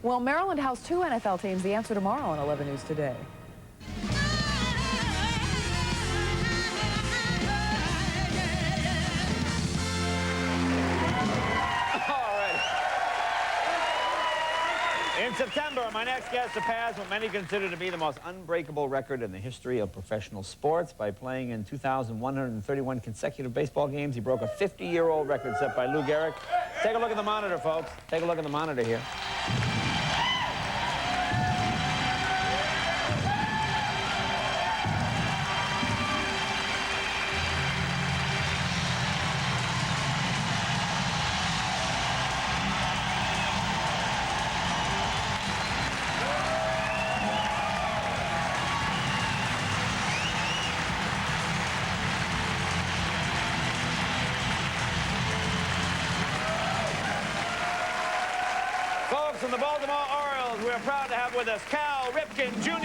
Well, Maryland housed 2 NFL teams. The answer tomorrow on 11 News Today. In September, my next guest surpassed what many consider to be the most unbreakable record in the history of professional sports. By playing in 2,131 consecutive baseball games, he broke a 50-year-old record set by Lou Gehrig. Take a look at the monitor, folks. Take a look at the monitor here. From the Baltimore Orioles, we are proud to have with us Cal Ripken, Jr.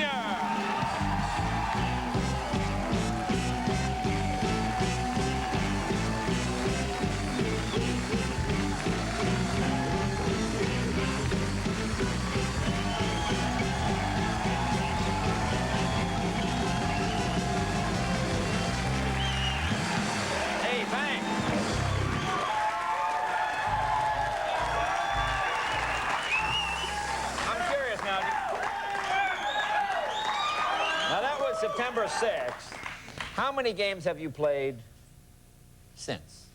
Hey, thanks. Now, that was September 6th. How many games have you played since?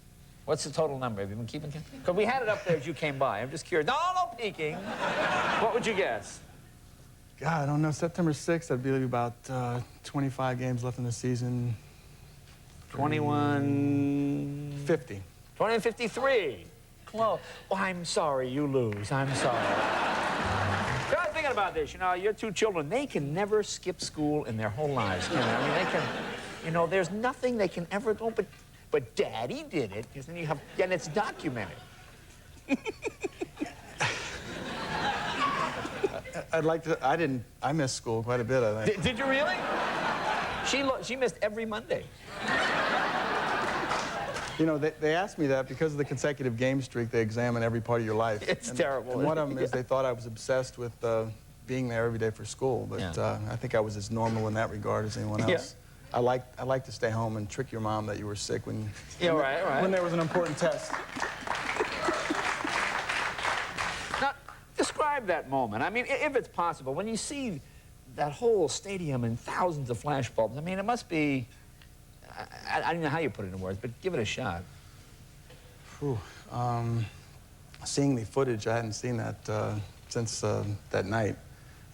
What's the total number? Have you been keeping count? Because we had it up there as you came by. I'm just curious. No, no peeking. What would you guess? God, I don't know. September 6th, that'd be about 25 games left in the season. 21... 50. 2053. Close. Oh, I'm sorry you lose. I'm sorry. I was thinking about this. You know, your 2 children, they can never skip school in their whole lives. You know, I mean, they can, you know, there's nothing they can ever do, but Daddy did it, because then you have, and it's documented. I'd like to, I missed school quite a bit, I think. Did you really? She missed every Monday. You know, they asked me that because of the consecutive game streak, they examine every part of your life. It's terrible. And one of them is they thought I was obsessed with being there every day for school, but I think I was as normal in that regard as anyone else. I like to stay home and trick your mom that you were sick when when there was an important test. Now, describe that moment. I mean, if it's possible, when you see that whole stadium and thousands of flashbulbs, I mean, it must be... I don't know how you put it in words, but give it a shot. Whew. Seeing the footage, I hadn't seen that since that night,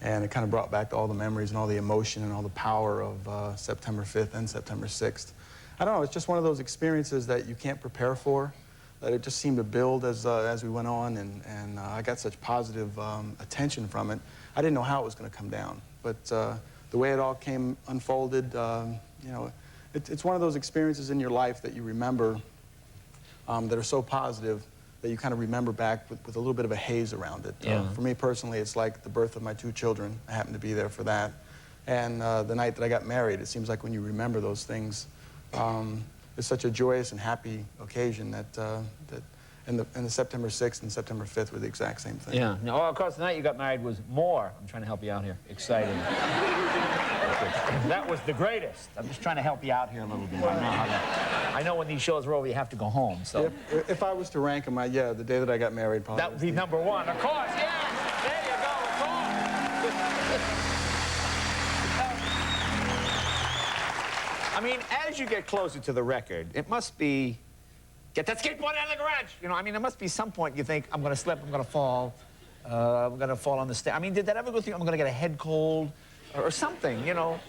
and it kind of brought back all the memories and all the emotion and all the power of September 5th and September 6th. I don't know, it's just one of those experiences that you can't prepare for, that it just seemed to build as we went on, and I got such positive attention from it. I didn't know how it was going to come down, but the way it all unfolded, you know, it's one of those experiences in your life that you remember that are so positive that you kind of remember back with a little bit of a haze around it. For me personally, it's like the birth of my 2 children. I happened to be there for that. And the night that I got married, it seems like when you remember those things, it's such a joyous and happy occasion and the September 6th and September 5th were the exact same thing. Yeah. Now, of course, the night you got married was more, I'm trying to help you out here, exciting. That was the greatest. I'm just trying to help you out here a little bit. I know when these shows are over, you have to go home, so. If I was to rank them, yeah, the day that I got married probably. That would be number 1, of course, yes! There you go, of course! I mean, as you get closer to the record, it must be, get that skateboard out of the garage! You know, I mean, there must be some point you think, I'm gonna slip, I'm gonna fall, I'm gonna fall on the stage. I mean, did that ever go through, I'm gonna get a head cold? Or something, you know.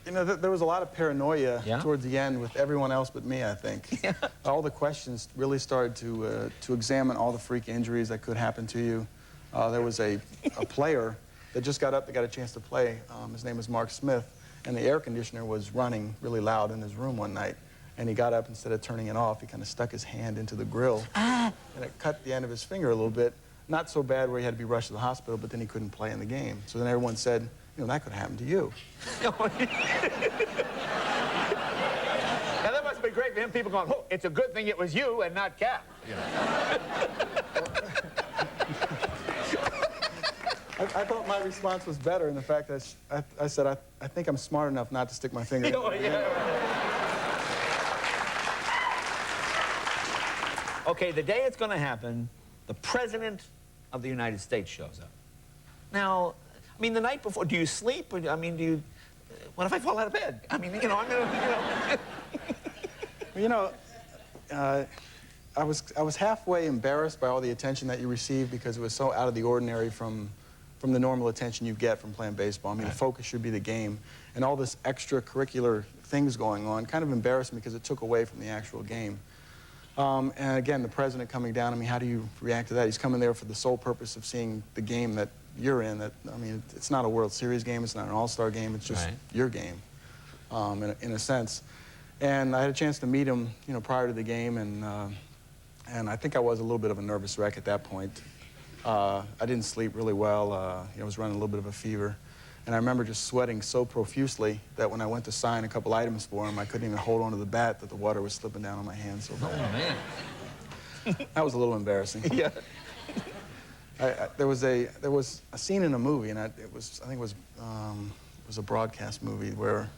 You know, there was a lot of paranoia towards the end with everyone else but me, I think. All the questions really started to examine all the freak injuries that could happen to you. There was a player that just got up that got a chance to play. His name was Mark Smith, and the air conditioner was running really loud in his room one night. And he got up, instead of turning it off, he kind of stuck his hand into the grill. And it cut the end of his finger a little bit. Not so bad where he had to be rushed to the hospital, but then he couldn't play in the game. So then everyone said, you know, that could happen to you. Now, that must be great for him. People going, oh, it's a good thing it was you and not Cap. You know? I thought my response was better in the fact that I said, I think I'm smart enough not to stick my finger in it. Oh, yeah. Okay, the day it's going to happen, the President of the United States shows up. Now, I mean, the night before, do you sleep? Or, I mean, do you... What if I fall out of bed? I mean, you know, I'm going to, you know... I was halfway embarrassed by all the attention that you received because it was so out of the ordinary from the normal attention you get from playing baseball. I mean, the focus should be the game. And all this extracurricular things going on kind of embarrassed me because it took away from the actual game. And again, the president coming down, I mean, how do you react to that? He's coming there for the sole purpose of seeing the game that you're in. That, I mean, it's not a World Series game, it's not an All-Star game, it's just your game, in a sense. And I had a chance to meet him, you know, prior to the game, and I think I was a little bit of a nervous wreck at that point. I didn't sleep really well. I was running a little bit of a fever. And I remember just sweating so profusely that when I went to sign a couple items for him, I couldn't even hold onto the bat, that the water was slipping down on my hands so bad. Oh, man. That was a little embarrassing. Yeah. There was a scene in a movie, and I think it was a broadcast movie where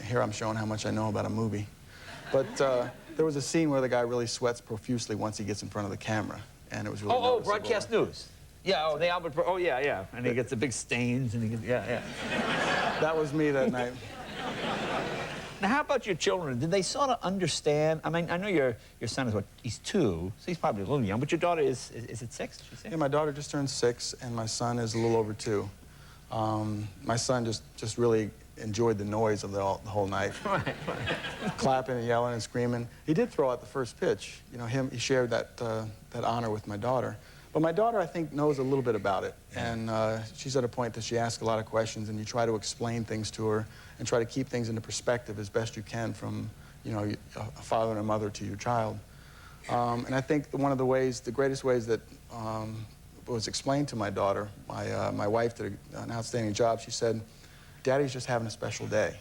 here I'm showing how much I know about a movie. But there was a scene where the guy really sweats profusely once he gets in front of the camera, and it was really noticeable. Broadcast news. Yeah, oh, the Albert, oh, yeah, yeah. And he gets the big stains, and he gets, yeah. That was me that night. Now, how about your children? Did they sort of understand? I mean, I know your son is, what, he's 2, so he's probably a little young, but your daughter is it 6, did you say? Yeah, my daughter just turned 6, and my son is a little over 2. My son just really enjoyed the noise of the whole night. Right. Clapping and yelling and screaming. He did throw out the first pitch. You know, he shared that honor with my daughter. But my daughter, I think, knows a little bit about it. And she's at a point that she asks a lot of questions, and you try to explain things to her and try to keep things into perspective as best you can from, you know, a father and a mother to your child. And I think the greatest ways that was explained to my daughter, my wife did an outstanding job. She said, Daddy's just having a special day.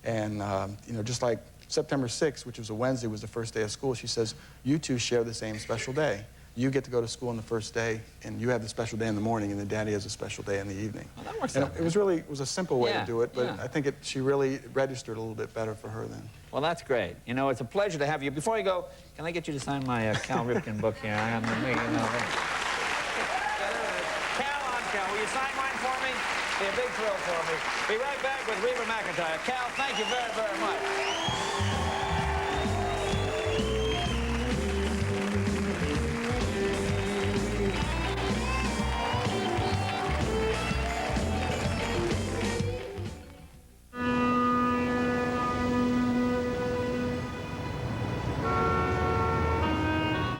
And, you know, just like September 6th, which was a Wednesday, was the first day of school, she says, you two share the same special day. You get to go to school on the first day, and you have the special day in the morning, and then Daddy has a special day in the evening. Well, that works and out. it was a simple way to do it, but I think she really registered a little bit better for her then. Well, that's great. You know, it's a pleasure to have you. Before you go, can I get you to sign my Cal Ripken book here? Cal, will you sign mine for me? Be a big thrill for me. Be right back with Reba McEntire. Cal, thank you very, very much.